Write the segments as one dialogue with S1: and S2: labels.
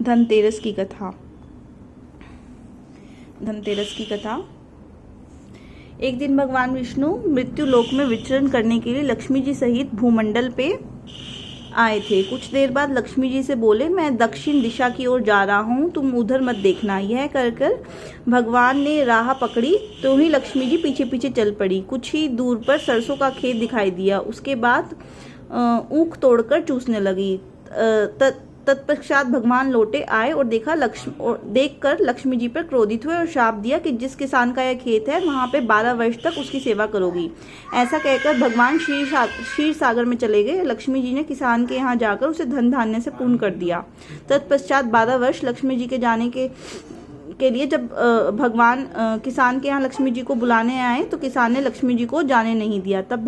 S1: धनतेरस की कथा। धनतेरस की कथा। एक दिन भगवान विष्णु मृत्यु लोक में विचरण करने के लिए लक्ष्मी जी सहित भूमंडल पे आए थे। कुछ देर बाद लक्ष्मी जी से बोले, मैं दक्षिण दिशा की ओर जा रहा हूँ, तुम उधर मत देखना। यह कहकर भगवान ने राह पकड़ी तो ही लक्ष्मी जी पीछे पीछे चल पड़ी। कुछ ही दूर पर सरसों का खेत दिखाई दिया। उसके बाद ऊख तोड़कर चूसने लगी। तत्पश्चात भगवान लौटे आए और देखकर लक्ष्मी जी पर क्रोधित हुए और शाप दिया कि जिस किसान का यह खेत है वहाँ पे 12 वर्ष तक उसकी सेवा करोगी। ऐसा कहकर भगवान क्षीर सागर में चले गए। लक्ष्मी जी ने किसान के यहाँ जाकर उसे धन धान्य से पूर्ण कर दिया। तत्पश्चात 12 वर्ष लक्ष्मी जी के जाने के लिए जब भगवान किसान के यहाँ लक्ष्मी जी को बुलाने आए तो किसान ने लक्ष्मी जी को जाने नहीं दिया। तब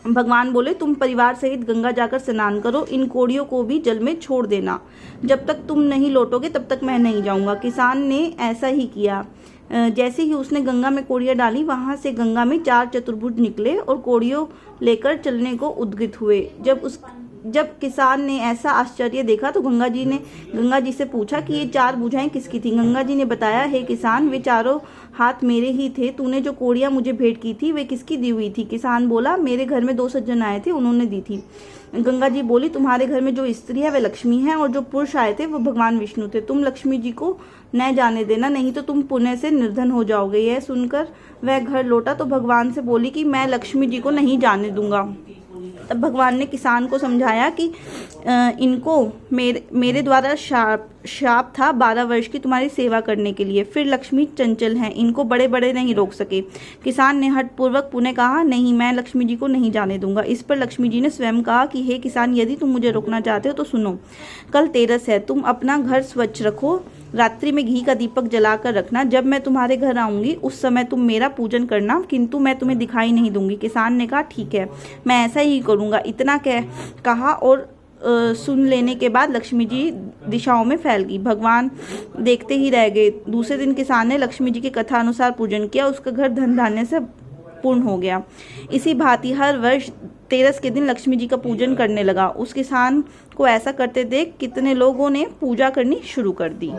S1: भगवान बोले, तुम परिवार सहित गंगा जाकर स्नान करो, इन कोड़ियों को भी जल में छोड़ देना। जब तक तुम नहीं लौटोगे तब तक मैं नहीं जाऊंगा। किसान ने ऐसा ही किया। जैसे ही उसने गंगा में कोड़ियाँ डाली, वहां से गंगा में 4 चतुर्भुज निकले और कोड़ियों लेकर चलने को उद्यत हुए। जब किसान ने ऐसा आश्चर्य देखा तो गंगा जी से पूछा कि ये 4 भुजाएं किसकी थी। गंगा जी ने बताया, हे किसान, वे चारों हाथ मेरे ही थे। तूने जो कोड़ियाँ मुझे भेंट की थी वे किसकी दी हुई थी। किसान बोला, मेरे घर में 2 सज्जन आए थे, उन्होंने दी थी। गंगा जी बोली, तुम्हारे घर में जो स्त्री है वे लक्ष्मी है और जो पुरुष आए थे वो भगवान विष्णु थे। तुम लक्ष्मी जी को न जाने देना, नहीं तो तुम पुण्य से निर्धन हो जाओगे। यह सुनकर वह घर लौटा तो भगवान से बोली कि मैं लक्ष्मी जी को नहीं जाने दूंगा। तब भगवान ने किसान को समझाया कि इनको मेरे द्वारा शाप था 12 वर्ष की तुम्हारी सेवा करने के लिए। फिर लक्ष्मी चंचल हैं, इनको बड़े बड़े नहीं रोक सके। किसान ने हठपूर्वक पुनः कहा, नहीं, मैं लक्ष्मी जी को नहीं जाने दूंगा। इस पर लक्ष्मी जी ने स्वयं कहा कि हे किसान, यदि तुम मुझे रोकना चाहते हो तो सुनो। कल तेरस है, तुम अपना घर स्वच्छ रखो, रात्रि में घी का दीपक जलाकर रखना। जब मैं तुम्हारे घर आऊंगी उस समय तुम मेरा पूजन करना, किंतु मैं तुम्हें दिखाई नहीं दूंगी। किसान ने कहा, ठीक है, मैं ऐसा ही करूंगा। इतना कहा और सुन लेने के बाद लक्ष्मी जी दिशाओं में फैल गई। भगवान देखते ही रह गए। दूसरे दिन किसान ने लक्ष्मी जी की कथा अनुसार पूजन किया, उसका घर धन धान्य से पूर्ण हो गया। इसी भांति हर वर्ष तेरस के दिन लक्ष्मी जी का पूजन करने लगा। उस किसान को ऐसा करते देख कितने लोगों ने पूजा करनी शुरू कर दी।